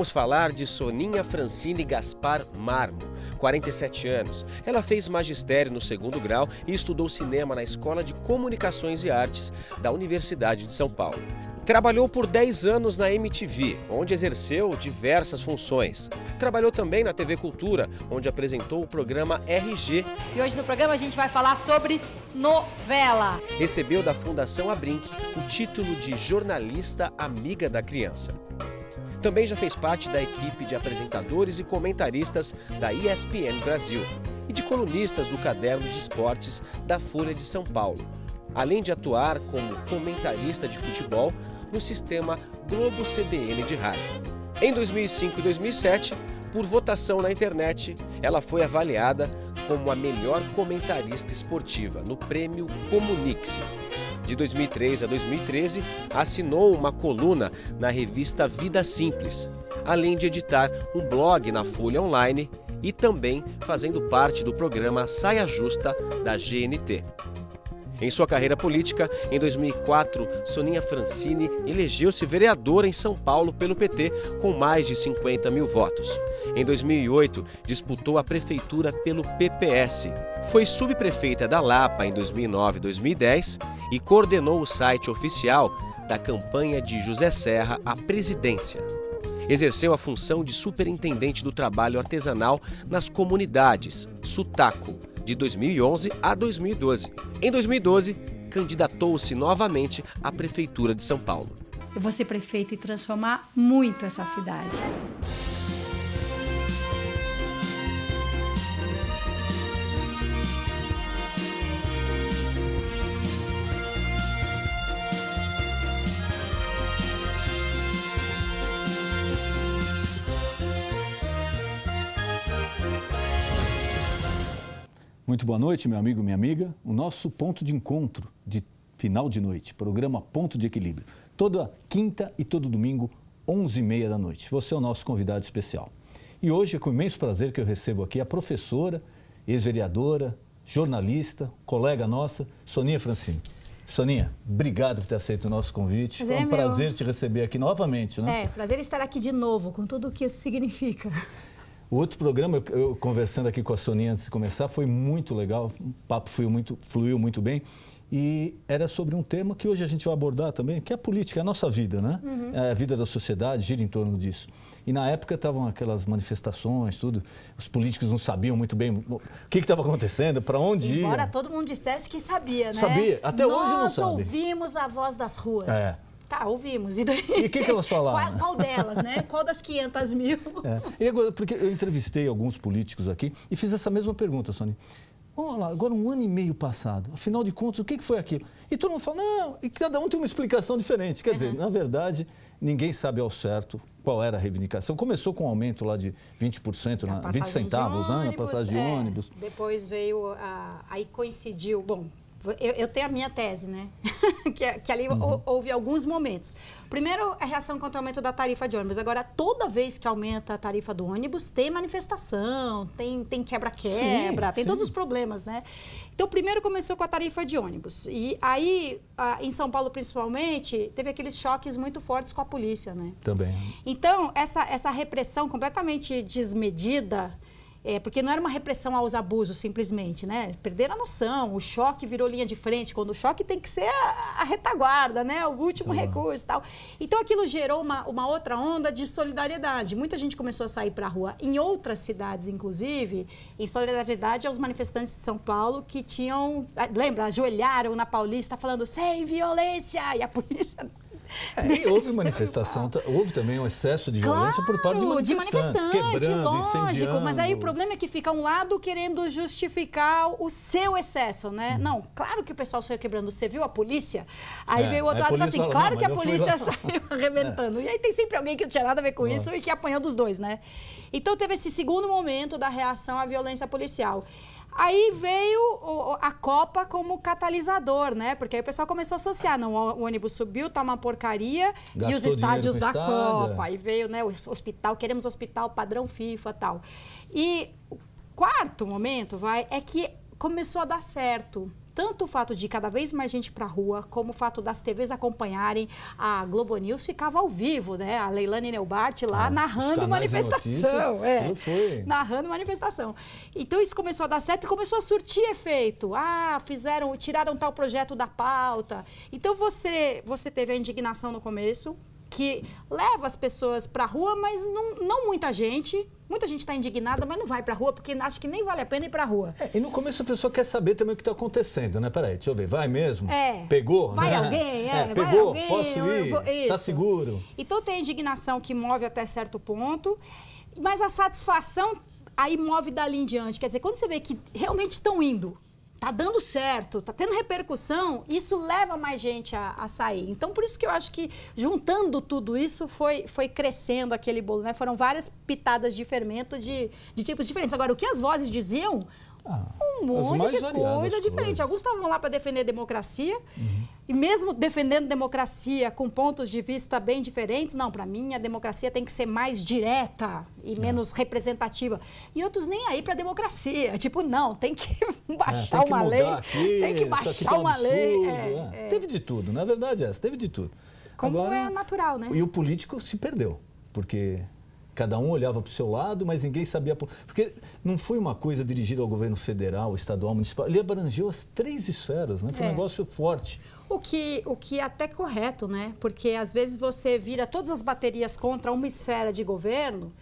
Vamos falar de Soninha Francine Gaspar Marmo, 47 anos. Ela fez magistério no 2º grau e estudou cinema na Escola de Comunicações e Artes da Universidade de São Paulo. Trabalhou por 10 anos na MTV, onde exerceu diversas funções. Trabalhou também na TV Cultura, onde apresentou o programa RG. E hoje no programa a gente vai falar sobre novela. Recebeu da Fundação Abrinq o título de jornalista amiga da criança. Também já fez parte da equipe de apresentadores e comentaristas da ESPN Brasil e de colunistas do Caderno de Esportes da Folha de São Paulo, além de atuar como comentarista de futebol no sistema Globo CBN de rádio. Em 2005 e 2007, por votação na internet, ela foi avaliada como a melhor comentarista esportiva no prêmio Comunique-se. De 2003 a 2013, assinou uma coluna na revista Vida Simples, além de editar um blog na Folha Online e também fazendo parte do programa Saia Justa da GNT. Em sua carreira política, em 2004, Soninha Francine elegeu-se vereadora em São Paulo pelo PT com mais de 50 mil votos. Em 2008, disputou a prefeitura pelo PPS. Foi subprefeita da Lapa em 2009 e 2010 e coordenou o site oficial da campanha de José Serra à presidência. Exerceu a função de superintendente do trabalho artesanal nas comunidades, Sutaco, de 2011 a 2012. Em 2012, candidatou-se novamente à Prefeitura de São Paulo. Eu vou ser prefeita e transformar muito essa cidade. Muito boa noite, meu amigo e minha amiga. O nosso ponto de encontro de final de noite, programa Ponto de Equilíbrio. Toda quinta e todo domingo, 11h30 da noite. Você é o nosso convidado especial. E hoje é com imenso prazer que eu recebo aqui a professora, ex-vereadora, jornalista, colega nossa, Soninha Francine. Soninha, obrigado por ter aceito o nosso convite. Foi um prazer te receber aqui novamente, né? Prazer estar aqui de novo, com tudo o que isso significa. O outro programa, eu conversando aqui com a Soninha antes de começar, foi muito legal, o papo fluiu muito bem. E era sobre um tema que hoje a gente vai abordar também, que é a política, a nossa vida, né? A vida da sociedade gira em torno disso. E na época estavam aquelas manifestações, tudo, os políticos não sabiam muito bem o que estava acontecendo, para onde ia. Embora todo mundo dissesse que sabia, né? Sabia, até hoje não sabe. Nós ouvimos a voz das ruas. Tá, ouvimos. E o que elas falaram? Qual delas, né? Qual das 500 mil? E agora, porque eu entrevistei alguns políticos aqui e fiz essa mesma pergunta, Sonia. Vamos lá, agora 1 ano e meio passado, afinal de contas, o que foi aquilo? E todo mundo fala, não, e cada um tem uma explicação diferente. Quer dizer, na verdade, ninguém sabe ao certo qual era a reivindicação. Começou com um aumento lá de 20%, 20 centavos, né, na passagem de ônibus. Depois veio, aí coincidiu, bom, eu tenho a minha tese, né? que ali houve alguns momentos. Primeiro, a reação contra o aumento da tarifa de ônibus. Agora, toda vez que aumenta a tarifa do ônibus, tem manifestação, tem quebra-quebra, tem todos os problemas, né? Então, primeiro começou com a tarifa de ônibus. E aí, em São Paulo principalmente, teve aqueles choques muito fortes com a polícia, né? Também. Então, essa repressão completamente desmedida, porque não era uma repressão aos abusos, simplesmente, né? Perderam a noção, o choque virou linha de frente, quando o choque tem que ser a retaguarda, né? O último recurso e tal. Então, aquilo gerou uma outra onda de solidariedade. Muita gente começou a sair para a rua, em outras cidades, inclusive, em solidariedade aos manifestantes de São Paulo que tinham, lembra, ajoelharam na Paulista falando sem violência, e a polícia... E houve manifestação, houve também um excesso de violência por parte de manifestantes, quebrando, lógico, incendiando. Mas aí o problema é que fica um lado querendo justificar o seu excesso, né? Não, claro que o pessoal saiu quebrando. Você viu a polícia? Aí veio o outro lado e falou assim, claro que a polícia saiu arrebentando. E aí tem sempre alguém que não tinha nada a ver com isso e que apanhou dos dois, né? Então teve esse segundo momento da reação à violência policial. Aí veio a Copa como catalisador, né? Porque aí o pessoal começou a associar, não, o ônibus subiu, tá uma porcaria, gastou e os estádios da Copa. Aí veio, né, o hospital, queremos hospital padrão FIFA e tal. E o quarto momento, é que começou a dar certo. Tanto o fato de cada vez mais gente para a rua, como o fato das TVs acompanharem, a Globo News ficava ao vivo, né? A Leilane Neubart lá narrando manifestação. Narrando manifestação. Então isso começou a dar certo e começou a surtir efeito. Tiraram tal projeto da pauta. Então você teve a indignação no começo, que leva as pessoas para a rua, mas não muita gente. Muita gente está indignada, mas não vai para a rua, porque acha que nem vale a pena ir para a rua. E no começo a pessoa quer saber também o que está acontecendo, né? Peraí, deixa eu ver, vai mesmo? Pegou? Vai né? alguém? Pegou? Vai alguém, posso ir? Está seguro? Então tem a indignação que move até certo ponto, mas a satisfação aí move dali em diante. Quer dizer, quando você vê que realmente estão indo, tá dando certo, tá tendo repercussão, isso leva mais gente a sair. Então, por isso que eu acho que, juntando tudo isso, foi crescendo aquele bolo, né? Foram várias pitadas de fermento de tipos diferentes. Agora, o que as vozes diziam... um monte de coisa diferente. Alguns estavam lá para defender a democracia, e mesmo defendendo democracia com pontos de vista bem diferentes, não, para mim a democracia tem que ser mais direta e menos representativa. E outros nem aí para a democracia. Tipo, não, tem que baixar uma lei. Tem que baixar uma lei. Teve de tudo, na verdade teve de tudo. Como é natural, né? E o político se perdeu, porque... Cada um olhava para o seu lado, mas ninguém sabia... Porque não foi uma coisa dirigida ao governo federal, estadual, municipal. Ele abrangeu as 3 esferas, né? Foi um negócio forte. O que é até correto, né? Porque às vezes você vira todas as baterias contra uma esfera de governo.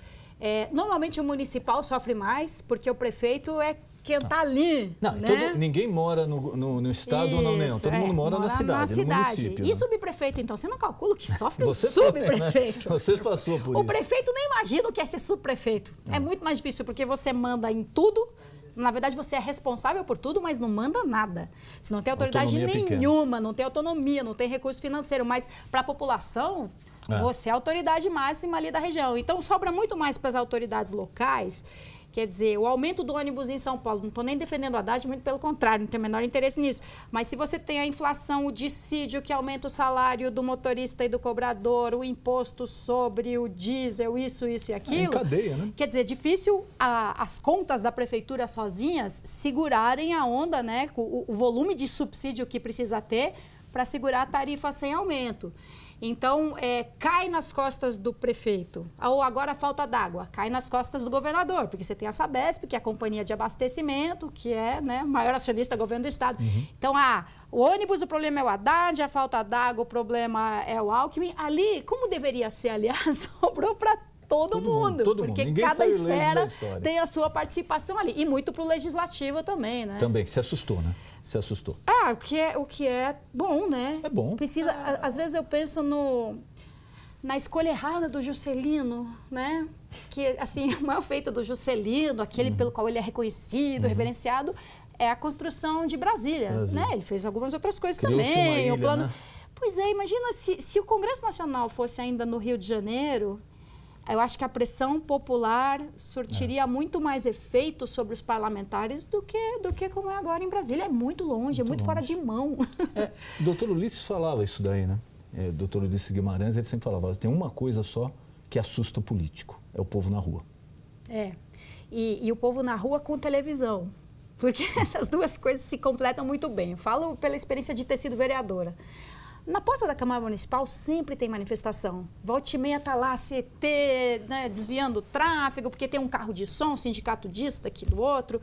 Normalmente o municipal sofre mais, porque o prefeito é quem está ali. Não, né? Ninguém mora no estado ou na União, todo mundo mora na cidade, no município. E subprefeito, então? Você não calcula o que sofre um subprefeito. Você passou por isso. O prefeito nem imagina o que é ser subprefeito. É muito mais difícil, porque você manda em tudo. Na verdade, você é responsável por tudo, mas não manda nada. Você não tem autoridade nenhuma, não tem autonomia, não tem recurso financeiro. Mas para a população, você é a autoridade máxima ali da região. Então, sobra muito mais para as autoridades locais. Quer dizer, o aumento do ônibus em São Paulo, não estou nem defendendo o Haddad, muito pelo contrário, não tenho o menor interesse nisso. Mas se você tem a inflação, o dissídio que aumenta o salário do motorista e do cobrador, o imposto sobre o diesel, isso e aquilo... cadeia, né? Quer dizer, é difícil as contas da prefeitura sozinhas segurarem a onda, né? O volume de subsídio que precisa ter para segurar a tarifa sem aumento. Então, cai nas costas do prefeito. Ou agora a falta d'água, cai nas costas do governador, porque você tem a Sabesp, que é a companhia de abastecimento, que é, né, o maior acionista do governo do estado. Então, o ônibus, o problema é o Haddad, a falta d'água, o problema é o Alckmin. Ali, como deveria ser, aliás, sobrou para todo mundo. Porque ninguém cada esfera tem a sua participação ali. E muito para o legislativo também, né? Também, que se assustou, né? Se assustou. O que é bom, né? É bom. Precisa, às vezes eu penso na escolha errada do Juscelino, né? Que, assim, o maior feito do Juscelino, aquele pelo qual ele é reconhecido, reverenciado, é a construção de Brasília, né? Ele fez algumas outras coisas Criou-se também. uma ilha, o plano... né? Pois é, imagina se o Congresso Nacional fosse ainda no Rio de Janeiro... Eu acho que a pressão popular surtiria muito mais efeito sobre os parlamentares do que como é agora em Brasília. É muito longe, é muito fora de mão. O doutor Ulisses falava isso daí, né? O doutor Ulisses Guimarães, ele sempre falava, tem uma coisa só que assusta o político, é o povo na rua. E o povo na rua com televisão. Porque essas duas coisas se completam muito bem. Eu falo pela experiência de ter sido vereadora. Na porta da Câmara Municipal sempre tem manifestação. Volta e meia está lá a CET, né, desviando o tráfego, porque tem um carro de som, sindicato disso, daquilo, outro.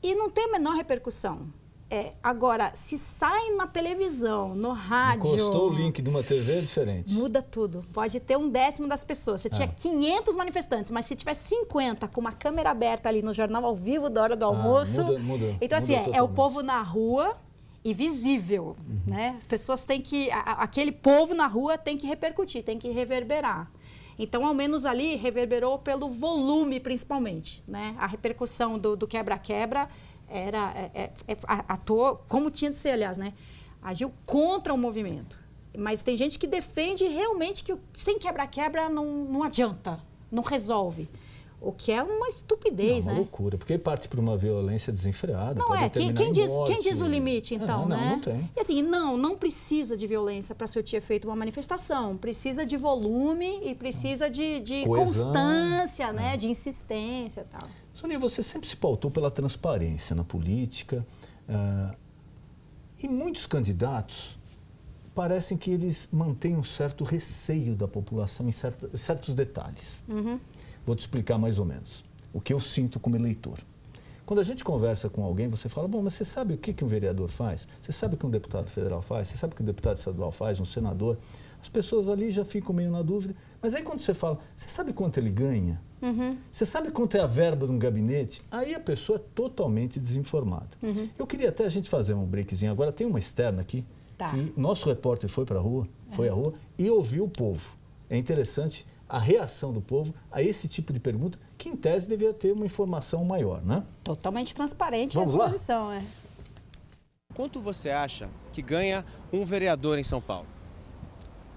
E não tem a menor repercussão. Agora, se sai na televisão, no rádio... Encostou o link de uma TV, é diferente. Muda tudo. Pode ter 1/10 das pessoas. Você tinha 500 manifestantes, mas se tiver 50 com uma câmera aberta ali no jornal ao vivo da hora do almoço... Muda. Então, assim, é o povo na rua... e visível, né? As pessoas têm que... aquele povo na rua tem que repercutir, tem que reverberar. Então, ao menos ali, reverberou pelo volume, principalmente, né? A repercussão do quebra-quebra atuou, como tinha de ser, aliás, né? Agiu contra o movimento. Mas tem gente que defende realmente que sem quebra-quebra não adianta, não resolve. O que é uma estupidez, uma loucura, porque parte para uma violência desenfreada. Não é, quem diz o limite, então, né? Não tem. E assim, não precisa de violência para surtir efeito uma manifestação, precisa de volume e precisa de constância, né? De insistência e tal. Sônia, você sempre se pautou pela transparência na política e muitos candidatos parecem que eles mantêm um certo receio da população em certos detalhes. Vou te explicar mais ou menos o que eu sinto como eleitor. Quando a gente conversa com alguém, você fala, bom, mas você sabe o que um vereador faz? Você sabe o que um deputado federal faz? Você sabe o que um deputado estadual faz, um senador? As pessoas ali já ficam meio na dúvida. Mas aí quando você fala, você sabe quanto ele ganha? Você sabe quanto é a verba de um gabinete? Aí a pessoa é totalmente desinformada. Eu queria até a gente fazer um breakzinho. Agora tem uma externa aqui, que nosso repórter foi para a rua, foi à rua e ouviu o povo. É interessante a reação do povo a esse tipo de pergunta, que em tese devia ter uma informação maior, né? Totalmente transparente à Vamos lá? disposição, Quanto você acha que ganha um vereador em São Paulo?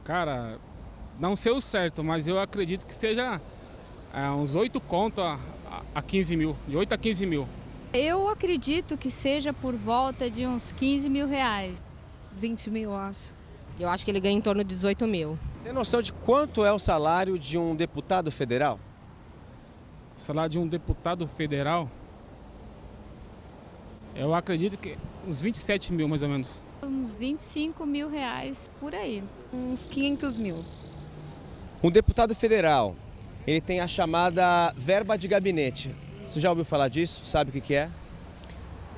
Cara, não sei o certo, mas eu acredito que seja uns 8 conto a 15 mil, de 8 a 15 mil. Eu acredito que seja por volta de uns 15 mil reais. 20 mil, eu acho. Eu acho que ele ganha em torno de 18 mil. Tem noção de quanto é o salário de um deputado federal? O salário de um deputado federal, eu acredito que uns 27 mil, mais ou menos. Uns 25 mil reais por aí. Uns 500 mil. Um deputado federal, ele tem a chamada verba de gabinete. Você já ouviu falar disso? Sabe o que é?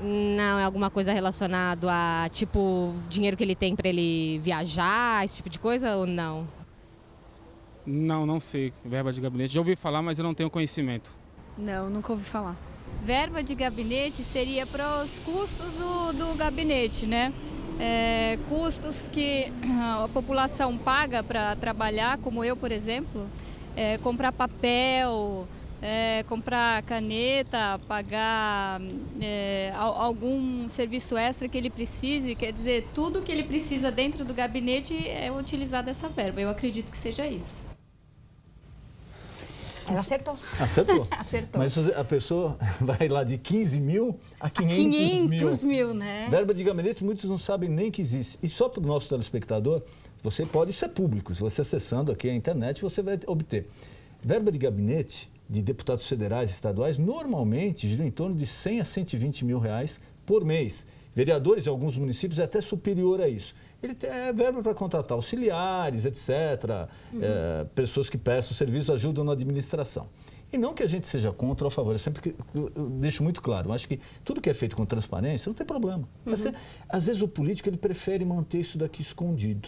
Não, é alguma coisa relacionada a, tipo, dinheiro que ele tem para ele viajar, esse tipo de coisa ou não? Não sei, verba de gabinete. Já ouvi falar, mas eu não tenho conhecimento. Não, nunca ouvi falar. Verba de gabinete seria para os custos do gabinete, né? Custos que a população paga para trabalhar, como eu, por exemplo, comprar papel, comprar caneta, pagar algum serviço extra que ele precise, quer dizer, tudo que ele precisa dentro do gabinete é utilizar dessa verba. Eu acredito que seja isso. Ela acertou. Acertou? Acertou. Mas a pessoa vai lá de 15 mil a 500 mil, né? Verba de gabinete, muitos não sabem nem que existe. E só para o nosso telespectador, você pode, isso é público, se você acessando aqui a internet, você vai obter. Verba de gabinete de deputados federais e estaduais, normalmente gira em torno de 100 a 120 mil reais por mês. Vereadores em alguns municípios é até superior a isso. Ele tem verba para contratar auxiliares, etc., pessoas que prestam serviços, ajudam na administração. E não que a gente seja contra ou a favor, eu deixo muito claro, eu acho que tudo que é feito com transparência não tem problema. Mas, às vezes o político ele prefere manter isso daqui escondido.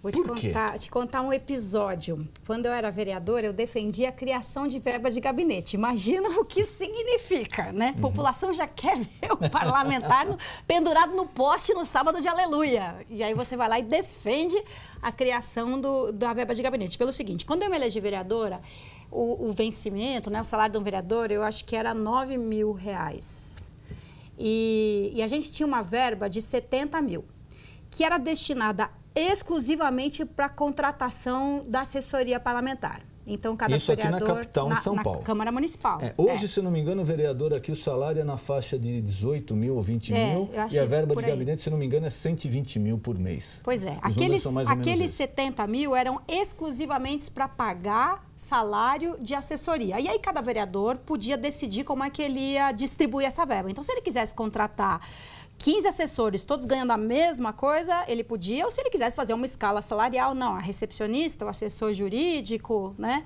Vou te contar um episódio. Quando eu era vereadora, eu defendia a criação de verba de gabinete. Imagina o que isso significa, né? A população já quer ver o parlamentar pendurado no poste no sábado de aleluia. E aí você vai lá e defende a criação da verba de gabinete. Pelo seguinte, quando eu me elegi vereadora, o vencimento, né, o salário de um vereador, eu acho que era 9 mil reais. E a gente tinha uma verba de 70 mil, que era destinada exclusivamente para a contratação da assessoria parlamentar. Então, cada isso vereador... Isso aqui na capital, em São Paulo. Na Câmara Municipal. Hoje, se não me engano, o vereador aqui, o salário é na faixa de 18 mil ou 20 mil, e a verba de gabinete, se não me engano, é 120 mil por mês. Pois é. Aqueles 70 mil eram exclusivamente para pagar salário de assessoria. E aí, cada vereador podia decidir como é que ele ia distribuir essa verba. Então, se ele quisesse contratar 15 assessores, todos ganhando a mesma coisa, ele podia, ou se ele quisesse fazer uma escala salarial, não, a recepcionista, o assessor jurídico, né?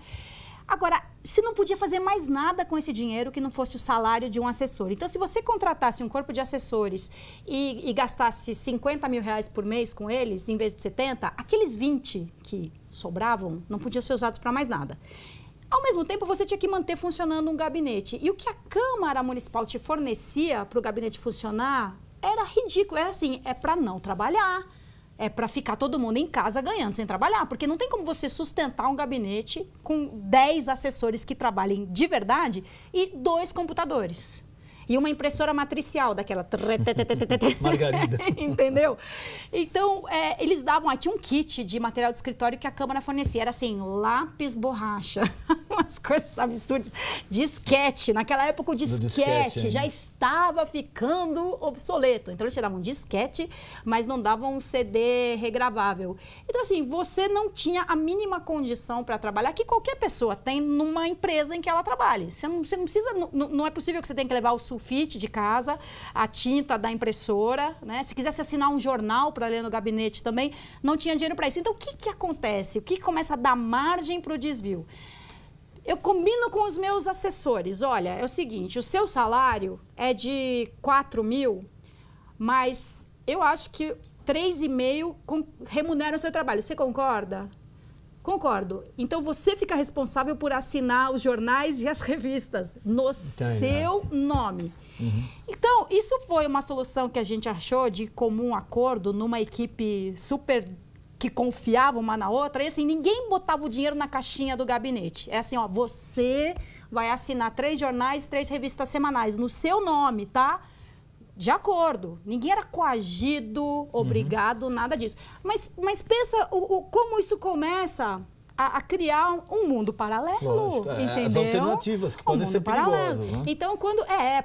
Agora, se não podia fazer mais nada com esse dinheiro que não fosse o salário de um assessor. Então, se você contratasse um corpo de assessores e gastasse 50 mil reais por mês com eles, em vez de 70, aqueles 20 que sobravam não podiam ser usados para mais nada. Ao mesmo tempo, você tinha que manter funcionando um gabinete. E o que a Câmara Municipal te fornecia para o gabinete funcionar era ridículo, era assim, é para não trabalhar, é para ficar todo mundo em casa ganhando sem trabalhar, porque não tem como você sustentar um gabinete com 10 assessores que trabalhem de verdade e 2 computadores. E uma impressora matricial daquela... Margarida. Entendeu? Então, eles davam... tinha um kit de material de escritório que a Câmara fornecia. Era assim, lápis, borracha. umas coisas absurdas. Disquete. Naquela época o disquete já estava ficando obsoleto. Então eles tiravam um disquete, mas não davam um CD regravável. Então assim, você não tinha a mínima condição para trabalhar que qualquer pessoa tem numa empresa em que ela trabalhe. Você não precisa, não é possível que você tenha que levar o sulfite de casa, a tinta da impressora, né? Se quisesse assinar um jornal para ler no gabinete também, não tinha dinheiro para isso. Então o que acontece? O que começa a dar margem para o desvio? Eu combino com os meus assessores, olha, é o seguinte, o seu salário é de 4 mil, mas eu acho que 3,5 remunera o seu trabalho. Você concorda? Concordo. Então você fica responsável por assinar os jornais e as revistas no seu nome. Então, isso foi uma solução que a gente achou de comum acordo numa equipe super que confiava uma na outra, e assim, ninguém botava o dinheiro na caixinha do gabinete. É assim, ó, você vai assinar 3 jornais, 3 revistas semanais no seu nome, tá? De acordo. Ninguém era coagido, obrigado, nada disso. Mas pensa como isso começa a criar um mundo paralelo, lógico, entendeu? As alternativas que podem ser perigosas, né? Então,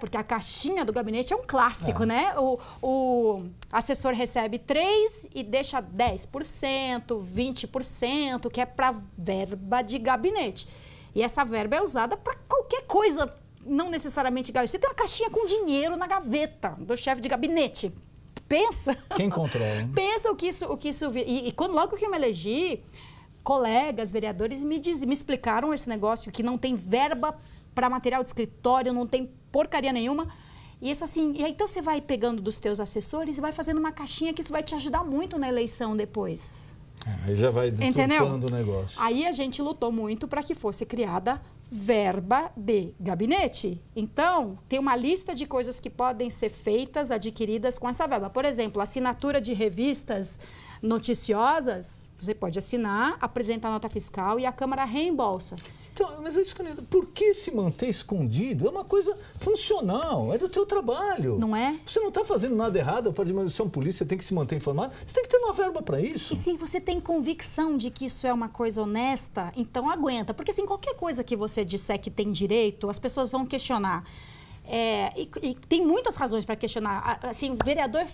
porque a caixinha do gabinete é um clássico, né? O assessor recebe 3 e deixa 10%, 20%, que é para verba de gabinete. E essa verba é usada para qualquer coisa, não necessariamente gabinete. Você tem uma caixinha com dinheiro na gaveta do chefe de gabinete. Pensa. Quem controla? Pensa o que isso e logo que eu me elegi, colegas, vereadores me explicaram esse negócio que não tem verba para material de escritório, não tem porcaria nenhuma. E isso assim, e aí, então você vai pegando dos teus assessores e vai fazendo uma caixinha que isso vai te ajudar muito na eleição depois. Aí já vai deturpando o negócio. Aí a gente lutou muito para que fosse criada verba de gabinete. Então, tem uma lista de coisas que podem ser feitas, adquiridas com essa verba. Por exemplo, assinatura de revistas noticiosas, você pode assinar, apresentar a nota fiscal e a Câmara reembolsa. Então, mas é isso que eu não entendo. Por que se manter escondido? É uma coisa funcional, é do teu trabalho. Não é? Você não está fazendo nada errado, para diminuir a polícia, tem que se manter informado. Você tem que ter uma verba para isso. E se você tem convicção de que isso é uma coisa honesta, então aguenta. Porque assim, qualquer coisa que você disser que tem direito, as pessoas vão questionar. E tem muitas razões para questionar. Assim, o vereador,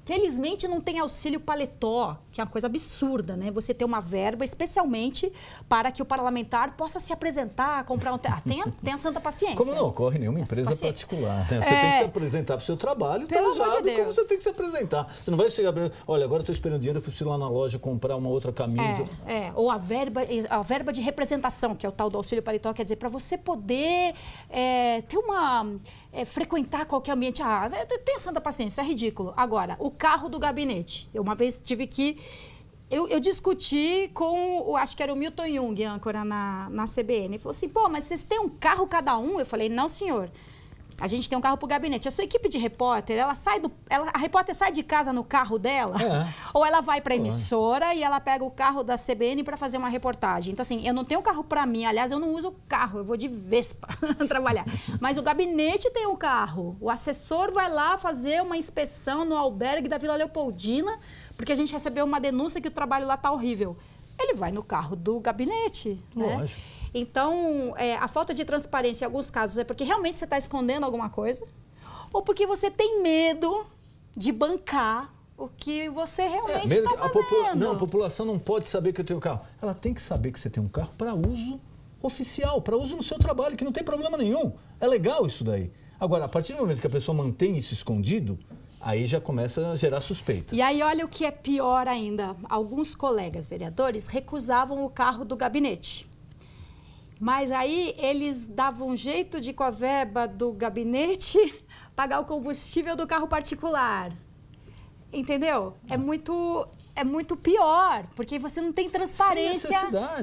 felizmente, não tem auxílio paletó, que é uma coisa absurda, né? Você ter uma verba especialmente para que o parlamentar possa se apresentar, comprar um... tem a santa paciência. Como não ocorre em nenhuma empresa particular, né? Você tem que se apresentar para o seu trabalho, trajado como você tem que se apresentar. Você não vai chegar para... Olha, agora eu estou esperando dinheiro para ir lá na loja comprar uma outra camisa. Ou a verba de representação, que é o tal do auxílio paletó, quer dizer, para você poder ter uma... frequentar qualquer ambiente. Tenha santa paciência, é ridículo. Agora, o carro do gabinete. Eu uma vez tive que... Eu discuti com, acho que era o Milton Jung, âncora na CBN. Ele falou assim, mas vocês têm um carro cada um? Eu falei, não, senhor. A gente tem um carro para o gabinete. A sua equipe de repórter, a repórter sai de casa no carro dela, ou ela vai para a emissora e ela pega o carro da CBN para fazer uma reportagem. Então, assim, eu não tenho carro para mim. Aliás, eu não uso carro, eu vou de Vespa trabalhar. Mas o gabinete tem um carro. O assessor vai lá fazer uma inspeção no albergue da Vila Leopoldina, porque a gente recebeu uma denúncia que o trabalho lá está horrível. Ele vai no carro do gabinete. Lógico. Né? Então, a falta de transparência em alguns casos é porque realmente você está escondendo alguma coisa, ou porque você tem medo de bancar o que você realmente está fazendo. A população não pode saber que eu tenho carro. Ela tem que saber que você tem um carro para uso oficial, para uso no seu trabalho, que não tem problema nenhum. É legal isso daí. Agora, a partir do momento que a pessoa mantém isso escondido, aí já começa a gerar suspeita. E aí, olha o que é pior ainda. Alguns colegas vereadores recusavam o carro do gabinete. Mas aí eles davam um jeito de, com a verba do gabinete, pagar o combustível do carro particular. Entendeu? É muito pior, porque você não tem transparência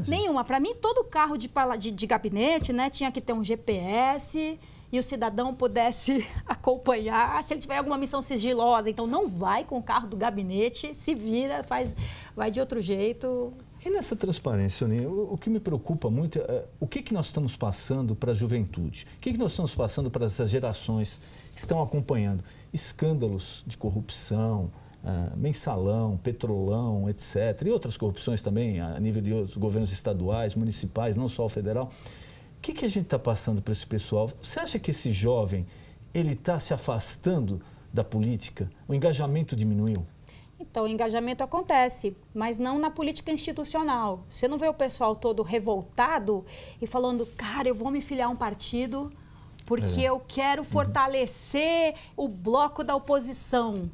nenhuma. Para mim, todo carro de gabinete, né, tinha que ter um GPS e o cidadão pudesse acompanhar se ele tiver alguma missão sigilosa. Então, não vai com o carro do gabinete, se vira, vai de outro jeito. E nessa transparência, Soninha, o que me preocupa muito é o que nós estamos passando para a juventude? O que nós estamos passando para essas gerações que estão acompanhando? Escândalos de corrupção, mensalão, petrolão, etc. E outras corrupções também a nível de outros governos estaduais, municipais, não só o federal. que a gente está passando para esse pessoal? Você acha que esse jovem, ele está se afastando da política? O engajamento diminuiu? Então, o engajamento acontece, mas não na política institucional. Você não vê o pessoal todo revoltado e falando, cara, eu vou me filiar a um partido porque eu quero fortalecer o bloco da oposição.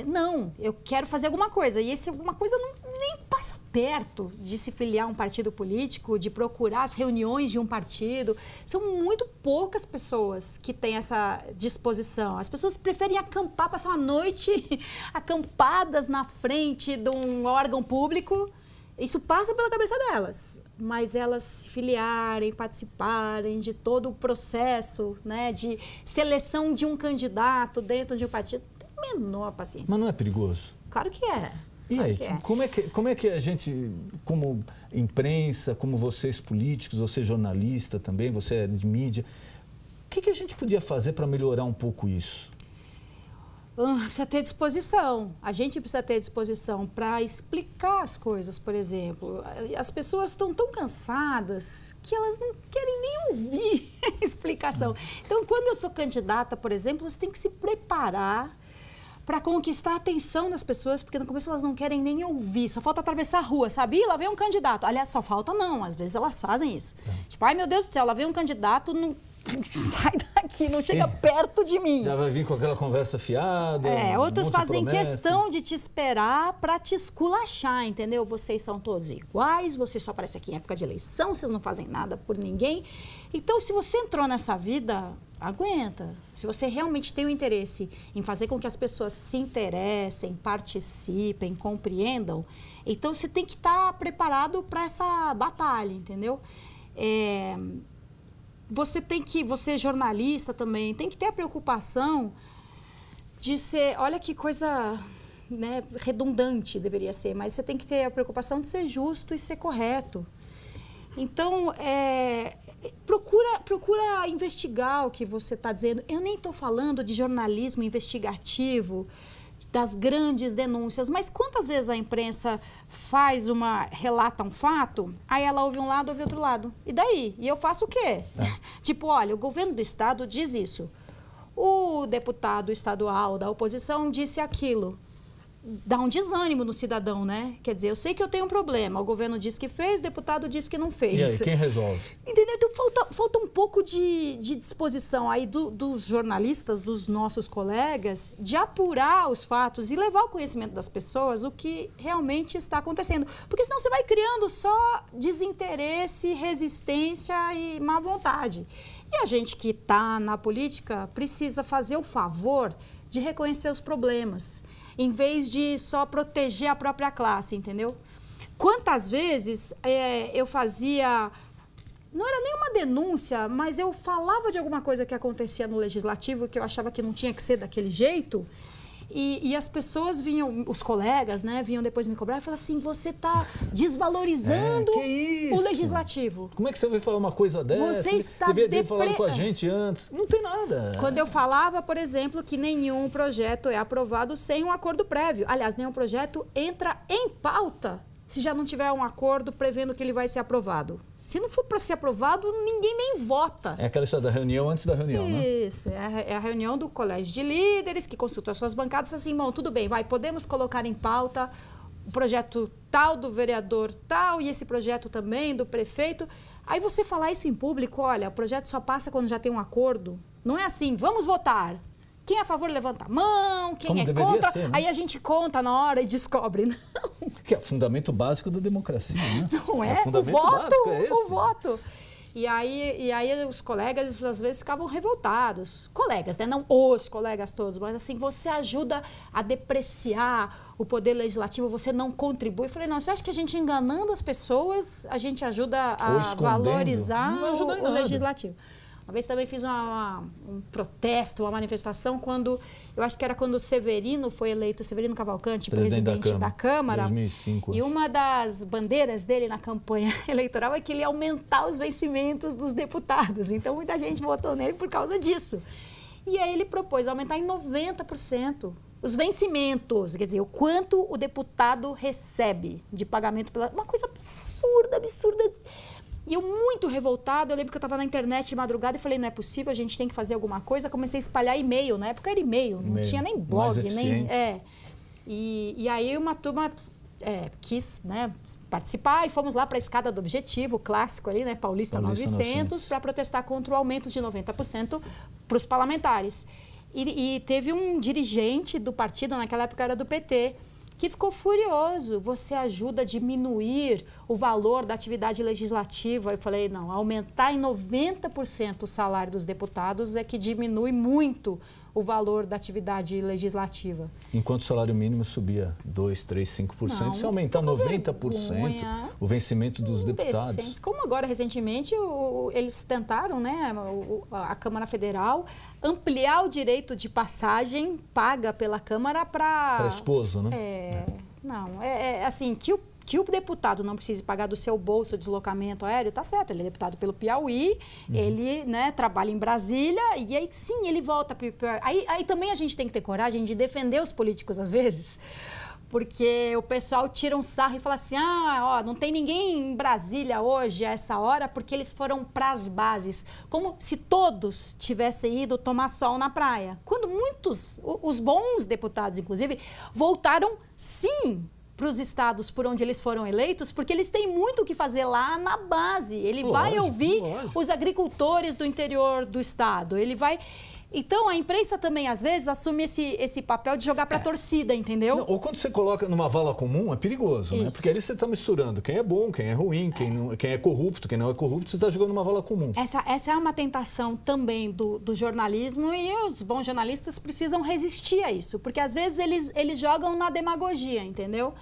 Não, eu quero fazer alguma coisa. E esse alguma coisa nem passa perto de se filiar a um partido político, de procurar as reuniões de um partido. São muito poucas pessoas que têm essa disposição. As pessoas preferem acampar, passar uma noite acampadas na frente de um órgão público. Isso passa pela cabeça delas. Mas elas se filiarem, participarem de todo o processo, né, de seleção de um candidato dentro de um partido, menor paciência. Mas não é perigoso? Claro que é. E claro aí, que é. como é que a gente, como imprensa, como vocês políticos, você jornalista também, você é de mídia, o que a gente podia fazer para melhorar um pouco isso? Precisa ter disposição. A gente precisa ter disposição para explicar as coisas, por exemplo. As pessoas estão tão cansadas que elas não querem nem ouvir a explicação. Então, quando eu sou candidata, por exemplo, você tem que se preparar para conquistar a atenção das pessoas, porque no começo elas não querem nem ouvir, só falta atravessar a rua, sabe? Ih, lá vem um candidato. Aliás, só falta não, às vezes elas fazem isso. Tipo, ai meu Deus do céu, lá vem um candidato, não... sai daqui, não chega perto de mim. Já vai vir com aquela conversa fiada. Outros fazem questão de te esperar para te esculachar, entendeu? Vocês são todos iguais, vocês só aparecem aqui em época de eleição, vocês não fazem nada por ninguém. Então, se você entrou nessa vida, aguenta. Se você realmente tem o interesse em fazer com que as pessoas se interessem, participem, compreendam, então você tem que estar preparado para essa batalha, entendeu? Você jornalista também, tem que ter a preocupação de ser, olha que coisa, né, redundante deveria ser, mas você tem que ter a preocupação de ser justo e ser correto. Então, procura investigar o que você está dizendo. Eu nem estou falando de jornalismo investigativo, das grandes denúncias, mas quantas vezes a imprensa relata um fato, aí ela ouve um lado, ouve outro lado. E daí? E eu faço o quê? Tipo, olha, o governo do estado diz isso. O deputado estadual da oposição disse aquilo. Dá um desânimo no cidadão, né? Quer dizer, eu sei que eu tenho um problema. O governo diz que fez, o deputado diz que não fez. E aí, quem resolve? Entendeu? Então, falta um pouco de disposição aí dos jornalistas, dos nossos colegas, de apurar os fatos e levar ao conhecimento das pessoas o que realmente está acontecendo. Porque senão você vai criando só desinteresse, resistência e má vontade. E a gente que está na política precisa fazer o favor de reconhecer os problemas, em vez de só proteger a própria classe, entendeu? Quantas vezes eu fazia... Não era nenhuma denúncia, mas eu falava de alguma coisa que acontecia no Legislativo, que eu achava que não tinha que ser daquele jeito, e as pessoas vinham, os colegas, né, vinham depois me cobrar e falavam assim, você está desvalorizando o Legislativo. Como é que você vai falar uma coisa dessa? Você está deveria ter falado com a gente antes. Não tem nada. Quando eu falava, por exemplo, que nenhum projeto é aprovado sem um acordo prévio. Aliás, nenhum projeto entra em pauta se já não tiver um acordo prevendo que ele vai ser aprovado. Se não for para ser aprovado, ninguém nem vota. É aquela história da reunião antes da reunião, né? Isso, é a reunião do colégio de líderes que consulta as suas bancadas e fala assim, bom, tudo bem, podemos colocar em pauta o projeto tal do vereador tal e esse projeto também do prefeito. Aí você falar isso em público, olha, o projeto só passa quando já tem um acordo. Não é assim, vamos votar. Quem é a favor levanta a mão, quem Como é contra, ser, né? Aí a gente conta na hora e descobre. Não. Que é o fundamento básico da democracia, né? Não é? O voto é esse. O voto. E aí os colegas às vezes ficavam revoltados. Colegas, né? Não os colegas todos, mas assim, você ajuda a depreciar o poder legislativo, você não contribui. Eu falei, não, você acha que a gente enganando as pessoas, a gente ajuda a valorizar o legislativo? Uma vez também fiz um protesto, uma manifestação, eu acho que era quando o Severino foi eleito, Severino Cavalcante, presidente da Câmara. 2005. E uma das bandeiras dele na campanha eleitoral é que ele ia aumentar os vencimentos dos deputados. Então, muita gente votou nele por causa disso. E aí ele propôs aumentar em 90% os vencimentos, quer dizer, o quanto o deputado recebe de pagamento pela... Uma coisa absurda. E eu muito revoltada, eu lembro que eu estava na internet de madrugada e falei, não é possível, a gente tem que fazer alguma coisa. Comecei a espalhar e-mail, na época era e-mail, não tinha nem blog, nem... E aí uma turma quis, né, participar e fomos lá para a escada do Objetivo, clássico ali, né, Paulista 900, para protestar contra o aumento de 90% para os parlamentares. E teve um dirigente do partido, naquela época era do PT, que ficou furioso. Você ajuda a diminuir o valor da atividade legislativa. Eu falei, não, aumentar em 90% o salário dos deputados é que diminui muito o valor da atividade legislativa. Enquanto o salário mínimo subia 2%, 3%, 5%, não, se aumentar 90% o vencimento dos deputados. Decente. Como agora, recentemente, eles tentaram, né, a Câmara Federal, ampliar o direito de passagem paga pela Câmara para... Para a esposa, né? Não, assim, que o deputado não precise pagar do seu bolso o deslocamento aéreo, tá certo, ele é deputado pelo Piauí, ele, né, trabalha em Brasília, e aí sim, ele volta para o Piauí. Aí também a gente tem que ter coragem de defender os políticos às vezes, porque o pessoal tira um sarro e fala assim, não tem ninguém em Brasília hoje a essa hora porque eles foram para as bases, como se todos tivessem ido tomar sol na praia. Quando muitos, os bons deputados inclusive, voltaram sim para os estados por onde eles foram eleitos, porque eles têm muito o que fazer lá na base. Ele vai ouvir os agricultores do interior do estado, ele vai... Então, a imprensa também, às vezes, assume esse papel de jogar para a torcida, entendeu? Não, ou quando você coloca numa vala comum, é perigoso, né? Porque ali você está misturando quem é bom, quem é ruim, quem é corrupto, quem não é corrupto, você está jogando numa vala comum. Essa é uma tentação também do jornalismo e os bons jornalistas precisam resistir a isso, porque às vezes eles jogam na demagogia, entendeu?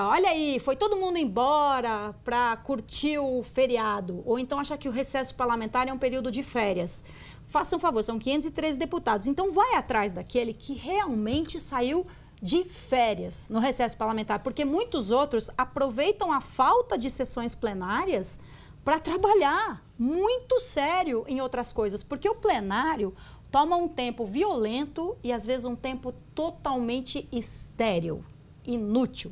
Olha aí, foi todo mundo embora para curtir o feriado, ou então achar que o recesso parlamentar é um período de férias. Faça um favor, são 513 deputados. Então, vai atrás daquele que realmente saiu de férias no recesso parlamentar, porque muitos outros aproveitam a falta de sessões plenárias para trabalhar muito sério em outras coisas, porque o plenário toma um tempo violento e, às vezes, um tempo totalmente estéril, inútil.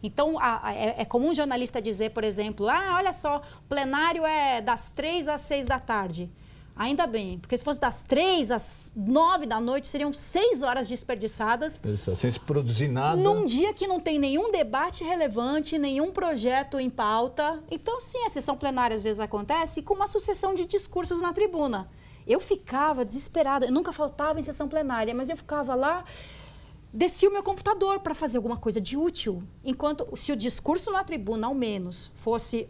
Então, é comum um jornalista dizer, por exemplo, olha só, o plenário é das 3 às 6 da tarde. Ainda bem, porque se fosse das 3 às 9 da noite, seriam 6 horas desperdiçadas. Sem se produzir nada. Num dia que não tem nenhum debate relevante, nenhum projeto em pauta. Então, sim, a sessão plenária às vezes acontece com uma sucessão de discursos na tribuna. Eu ficava desesperada, eu nunca faltava em sessão plenária, mas eu ficava lá, descia o meu computador para fazer alguma coisa de útil. Enquanto, se o discurso na tribuna, ao menos, fosse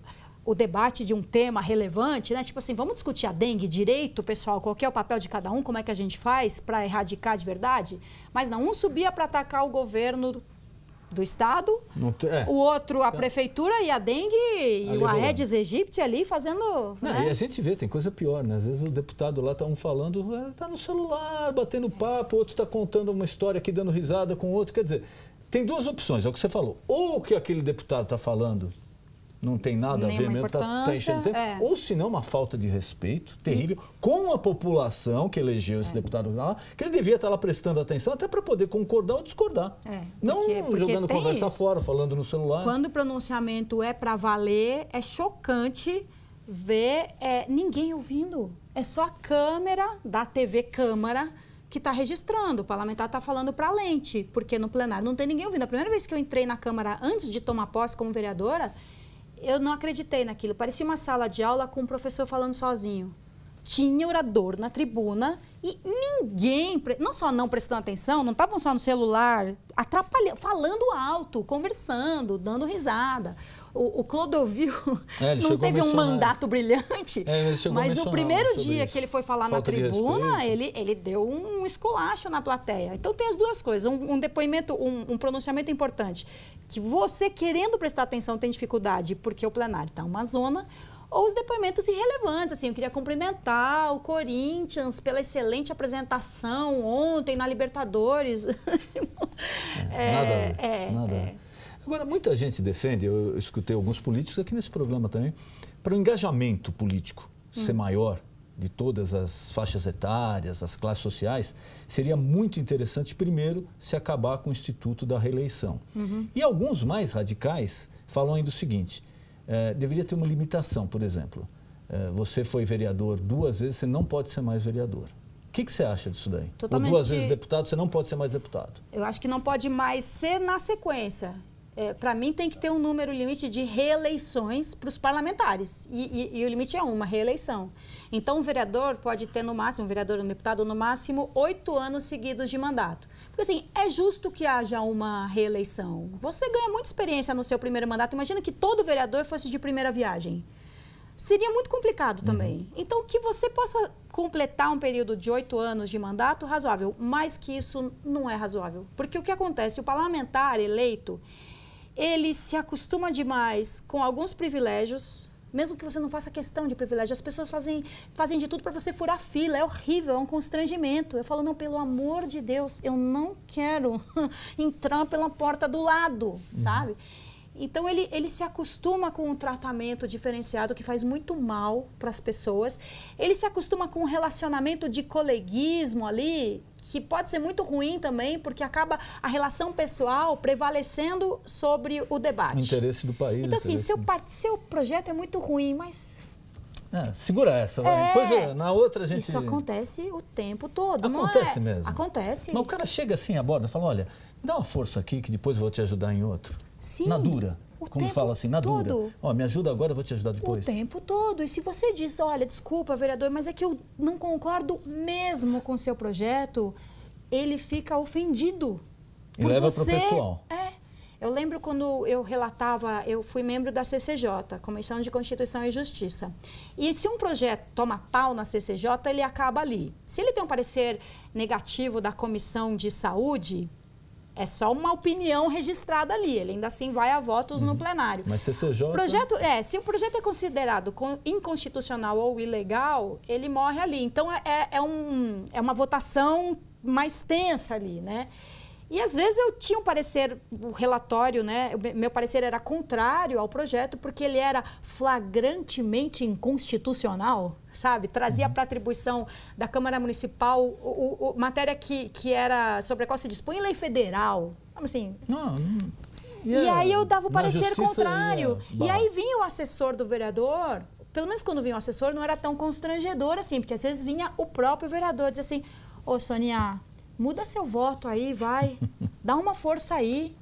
o debate de um tema relevante, né? Tipo assim, vamos discutir a dengue direito, pessoal, qual que é o papel de cada um, como é que a gente faz para erradicar de verdade? Mas não, um subia para atacar o governo do estado, o outro a prefeitura e a dengue e o Aedes aegypti ali fazendo... E a gente vê, tem coisa pior, né? Às vezes o deputado lá está falando, está no celular, batendo papo, o outro está contando uma história aqui, dando risada com o outro. Quer dizer, tem duas opções, é o que você falou. Ou o que aquele deputado está falando não tem nada a ver mesmo, está enchendo tempo. Ou se não, uma falta de respeito terrível com a população que elegeu esse deputado lá, que ele devia estar lá prestando atenção até para poder concordar ou discordar. Não jogando conversa fora, falando no celular. Quando o pronunciamento é para valer, é chocante ver ninguém ouvindo. É só a câmera da TV Câmara que está registrando. O parlamentar está falando para a lente, porque no plenário não tem ninguém ouvindo. A primeira vez que eu entrei na Câmara antes de tomar posse como vereadora, eu não acreditei naquilo. Parecia uma sala de aula com um professor falando sozinho. Tinha orador na tribuna e ninguém, não só não prestando atenção, não estavam só no celular, atrapalhando, falando alto, conversando, dando risada. O Clodovil não teve um mandato brilhante, mas no primeiro dia que ele foi falar na tribuna, ele deu um esculacho na plateia. Então tem as duas coisas, um depoimento, um pronunciamento importante, que você querendo prestar atenção tem dificuldade, porque o plenário está uma zona, ou os depoimentos irrelevantes, assim, eu queria cumprimentar o Corinthians pela excelente apresentação ontem na Libertadores. Nada. Agora, muita gente defende, eu escutei alguns políticos aqui nesse programa também, para o engajamento político ser maior de todas as faixas etárias, as classes sociais, seria muito interessante, primeiro, se acabar com o Instituto da Reeleição. E alguns mais radicais falam ainda o seguinte: deveria ter uma limitação, por exemplo. Você foi vereador 2 vezes, você não pode ser mais vereador. O que você acha disso daí? Totalmente. Ou 2 vezes deputado, você não pode ser mais deputado. Eu acho que não pode mais ser na sequência. Para mim, tem que ter um número limite de reeleições para os parlamentares. E o limite é uma reeleição. Então, um vereador pode ter no máximo, um vereador ou um deputado, no máximo 8 anos seguidos de mandato. Porque, assim, é justo que haja uma reeleição. Você ganha muita experiência no seu primeiro mandato. Imagina que todo vereador fosse de primeira viagem. Seria muito complicado também. Então, que você possa completar um período de 8 anos de mandato, razoável. Mais que isso, não é razoável. Porque o que acontece? O parlamentar eleito, ele se acostuma demais com alguns privilégios, mesmo que você não faça questão de privilégio. As pessoas fazem de tudo para você furar fila. É horrível, é um constrangimento. Eu falo, não, pelo amor de Deus, eu não quero entrar pela porta do lado, sabe? Então, ele se acostuma com um tratamento diferenciado que faz muito mal para as pessoas. Ele se acostuma com um relacionamento de coleguismo ali, que pode ser muito ruim também, porque acaba a relação pessoal prevalecendo sobre o debate. O interesse do país. Então, assim, seu projeto é muito ruim, mas... segura essa, vai. Depois, na outra a gente... Isso acontece o tempo todo, Acontece mesmo? Acontece. Mas o cara chega assim, aborda, fala, olha, dá uma força aqui que depois eu vou te ajudar em outro. Sim. Na dura. Como fala assim, na dura. todo. Ó, me ajuda agora, eu vou te ajudar depois. O tempo todo. E se você diz, olha, desculpa, vereador, mas é que eu não concordo mesmo com o seu projeto, ele fica ofendido. E leva para o pessoal. Eu lembro quando eu relatava, eu fui membro da CCJ, Comissão de Constituição e Justiça. E se um projeto toma pau na CCJ, ele acaba ali. Se ele tem um parecer negativo da Comissão de Saúde, é só uma opinião registrada ali. Ele ainda assim vai a votos no plenário. Mas CCJ... Se o projeto é considerado inconstitucional ou ilegal, ele morre ali. Então, é uma votação mais tensa ali, né? E às vezes eu tinha um parecer, o relatório, né? Meu parecer era contrário ao projeto, porque ele era flagrantemente inconstitucional, sabe? Trazia para atribuição da Câmara Municipal matéria que era sobre a qual se dispõe lei federal. Assim, e aí eu dava o parecer contrário. E aí vinha o assessor do vereador, pelo menos quando vinha o assessor, não era tão constrangedor assim, porque às vezes vinha o próprio vereador, dizia assim, ô Sônia, muda seu voto aí, vai, dá uma força aí.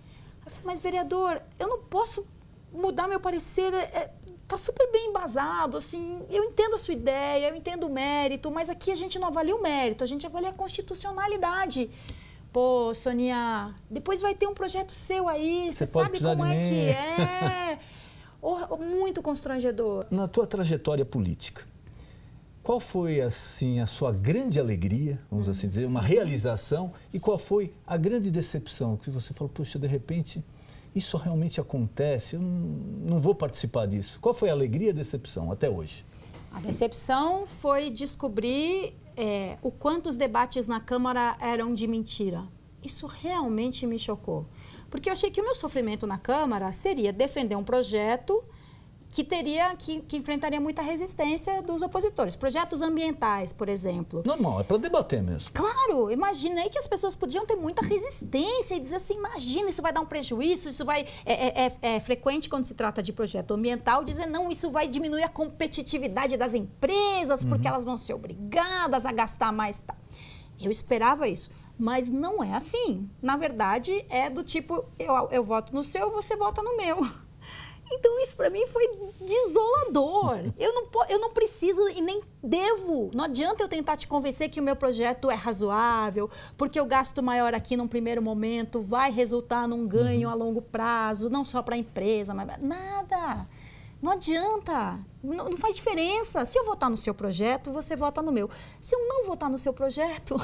Eu falei, mas vereador, eu não posso mudar meu parecer, tá super bem embasado, assim, eu entendo a sua ideia, eu entendo o mérito, mas aqui a gente não avalia o mérito, a gente avalia a constitucionalidade. Pô, Sônia, depois vai ter um projeto seu aí, você sabe como é que é. Muito constrangedor. Na tua trajetória política, qual foi, assim, a sua grande alegria, vamos assim dizer, uma realização, e qual foi a grande decepção? Que você falou, poxa, de repente, isso realmente acontece, eu não vou participar disso. Qual foi a alegria e a decepção até hoje? A decepção foi descobrir o quanto os debates na Câmara eram de mentira. Isso realmente me chocou. Porque eu achei que o meu sofrimento na Câmara seria defender um projeto que enfrentaria muita resistência dos opositores. Projetos ambientais, por exemplo. Normal, é para debater mesmo. Claro, imaginei que as pessoas podiam ter muita resistência e dizer assim, imagina, isso vai dar um prejuízo, isso vai... É frequente quando se trata de projeto ambiental dizer, não, isso vai diminuir a competitividade das empresas, porque elas vão ser obrigadas a gastar mais. Eu esperava isso. Mas não é assim. Na verdade, é do tipo, eu voto no seu, você vota no meu. Então, isso para mim foi desolador. Eu não preciso e nem devo. Não adianta eu tentar te convencer que o meu projeto é razoável, porque o gasto maior aqui num primeiro momento vai resultar num ganho a longo prazo, não só para a empresa, mas nada. Não adianta. Não faz diferença. Se eu votar no seu projeto, você vota no meu. Se eu não votar no seu projeto...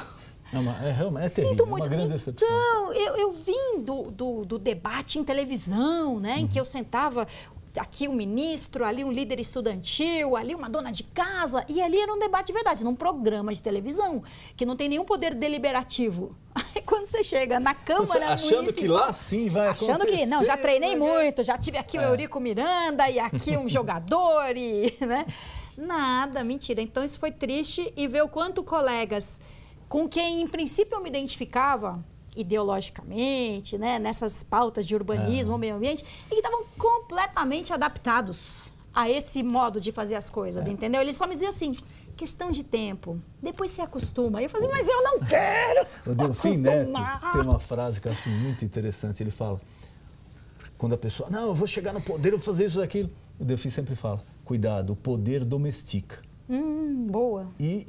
É terrível, uma grande decepção. Então, eu vim do debate em televisão, né, em que eu sentava aqui um ministro, ali um líder estudantil, ali uma dona de casa, e ali era um debate de verdade, num programa de televisão, que não tem nenhum poder deliberativo. Aí quando você chega na Câmara achando que lá sim vai acontecer. Achando que, não, já treinei muito, já tive aqui o Eurico Miranda e aqui um jogador, né? Nada, mentira. Então isso foi triste e ver o quanto colegas com quem, em princípio, eu me identificava, ideologicamente, né, nessas pautas de urbanismo, meio ambiente, e que estavam completamente adaptados a esse modo de fazer as coisas, entendeu? Eles só me diziam assim, questão de tempo, depois você acostuma. Eu falei, mas eu não quero O Delfim Neto acostumar. tem uma frase que eu acho muito interessante. Ele fala, quando a pessoa, não, eu vou chegar no poder, eu vou fazer isso, aquilo. O Delfim sempre fala, cuidado, o poder domestica. Boa. E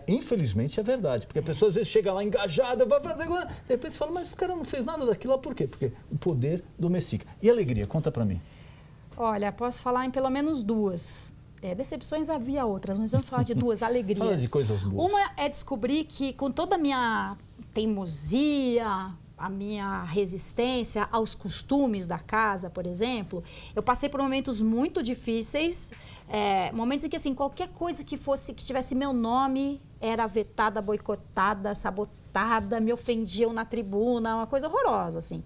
infelizmente é verdade, porque a pessoa às vezes chega lá engajada, vai fazer coisa, de repente você fala, mas o cara não fez nada daquilo lá, por quê? Porque o poder domestica. E alegria, conta pra mim. Olha, posso falar em pelo menos duas. Decepções havia outras, mas vamos falar de duas alegrias. Fala de coisas boas. Uma é descobrir que com toda a minha teimosia, a minha resistência aos costumes da casa, por exemplo, eu passei por momentos muito difíceis, momentos em que assim, qualquer coisa que tivesse meu nome era vetada, boicotada, sabotada, me ofendiam na tribuna, uma coisa horrorosa, assim.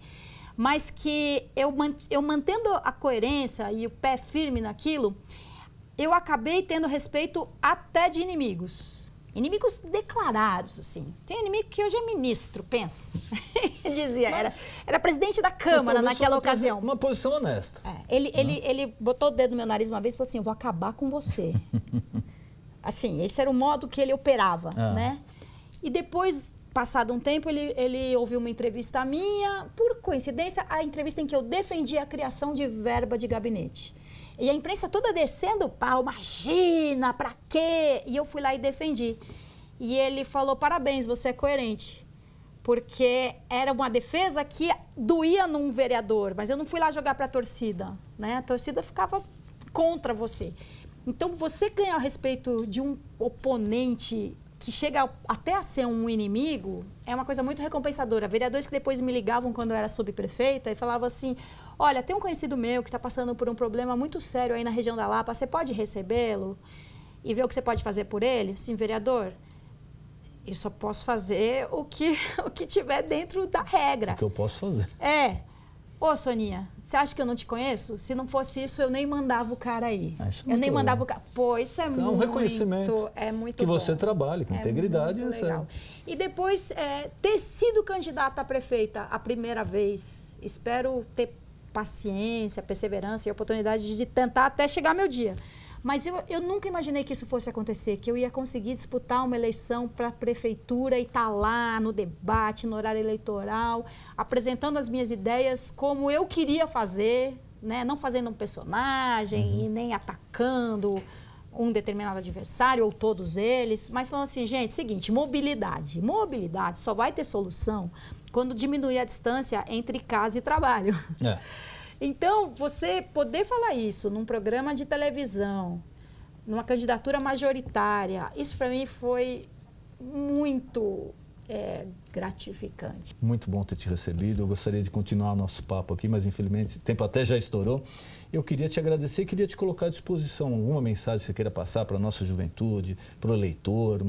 Mas que eu mantendo a coerência e o pé firme naquilo, eu acabei tendo respeito até de inimigos. Inimigos declarados, assim. Tem inimigo que hoje é ministro, pensa. Dizia, era presidente da Câmara naquela ocasião. Uma posição honesta. Ele botou o dedo no meu nariz uma vez e falou assim, eu vou acabar com você. Assim, esse era o modo que ele operava, né? E depois, passado um tempo, ele ouviu uma entrevista minha, por coincidência, a entrevista em que eu defendi a criação de verba de gabinete. E a imprensa toda descendo pau, imagina, pra quê? E eu fui lá e defendi. E ele falou, parabéns, você é coerente. Porque era uma defesa que doía num vereador, mas eu não fui lá jogar pra torcida, né? A torcida ficava contra você. Então, você ganhar o respeito de um oponente que chega até a ser um inimigo, é uma coisa muito recompensadora. Vereadores que depois me ligavam quando eu era subprefeita e falavam assim, olha, tem um conhecido meu que está passando por um problema muito sério aí na região da Lapa, você pode recebê-lo e ver o que você pode fazer por ele? Sim, vereador, eu só posso fazer o que tiver dentro da regra. O que eu posso fazer. Ô, Soninha, você acha que eu não te conheço? Se não fosse isso, eu nem mandava o cara aí. Eu nem mandava o cara. Pô, isso é muito... É um reconhecimento. É muito que bom. você trabalhe com integridade. Muito legal. E depois, ter sido candidata a prefeita a primeira vez, espero ter paciência, perseverança e oportunidade de tentar até chegar meu dia. Mas eu nunca imaginei que isso fosse acontecer, que eu ia conseguir disputar uma eleição para a prefeitura e estar lá no debate, no horário eleitoral, apresentando as minhas ideias como eu queria fazer, né? Não fazendo um personagem e nem atacando um determinado adversário ou todos eles, mas falando assim, gente, seguinte, mobilidade. Mobilidade só vai ter solução quando diminuir a distância entre casa e trabalho. Então, você poder falar isso num programa de televisão, numa candidatura majoritária, isso para mim foi muito gratificante. Muito bom ter te recebido. Eu gostaria de continuar o nosso papo aqui, mas infelizmente o tempo até já estourou. Eu queria te agradecer e queria te colocar à disposição alguma mensagem que você queira passar para a nossa juventude, para o eleitor,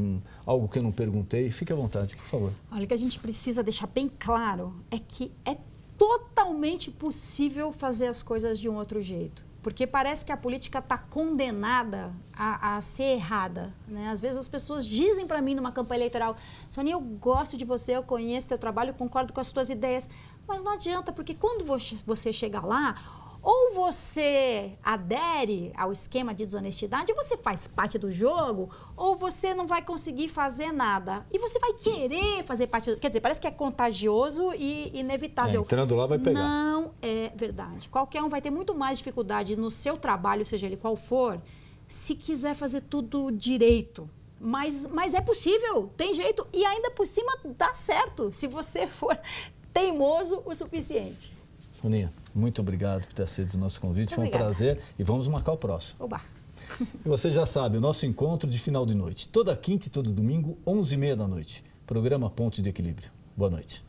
algo que eu não perguntei. Fique à vontade, por favor. Olha, o que a gente precisa deixar bem claro é que é totalmente possível fazer as coisas de um outro jeito. Porque parece que a política está condenada a ser errada, né? Às vezes as pessoas dizem para mim numa campanha eleitoral, Sonia, eu gosto de você, eu conheço teu trabalho, concordo com as tuas ideias, mas não adianta, porque quando você chega lá, ou você adere ao esquema de desonestidade, ou você faz parte do jogo, ou você não vai conseguir fazer nada. E você vai querer fazer parte do... Quer dizer, parece que é contagioso e inevitável. Entrando lá vai pegar. Não é verdade. Qualquer um vai ter muito mais dificuldade no seu trabalho, seja ele qual for, se quiser fazer tudo direito. Mas é possível, tem jeito. E ainda por cima dá certo, se você for teimoso o suficiente. Soninha, muito obrigado por ter aceito o nosso convite. Foi um Obrigada. prazer e vamos marcar o próximo. Oba! E você já sabe, o nosso encontro de final de noite, toda quinta e todo domingo, 11h30 da noite. Programa Ponto de Equilíbrio. Boa noite.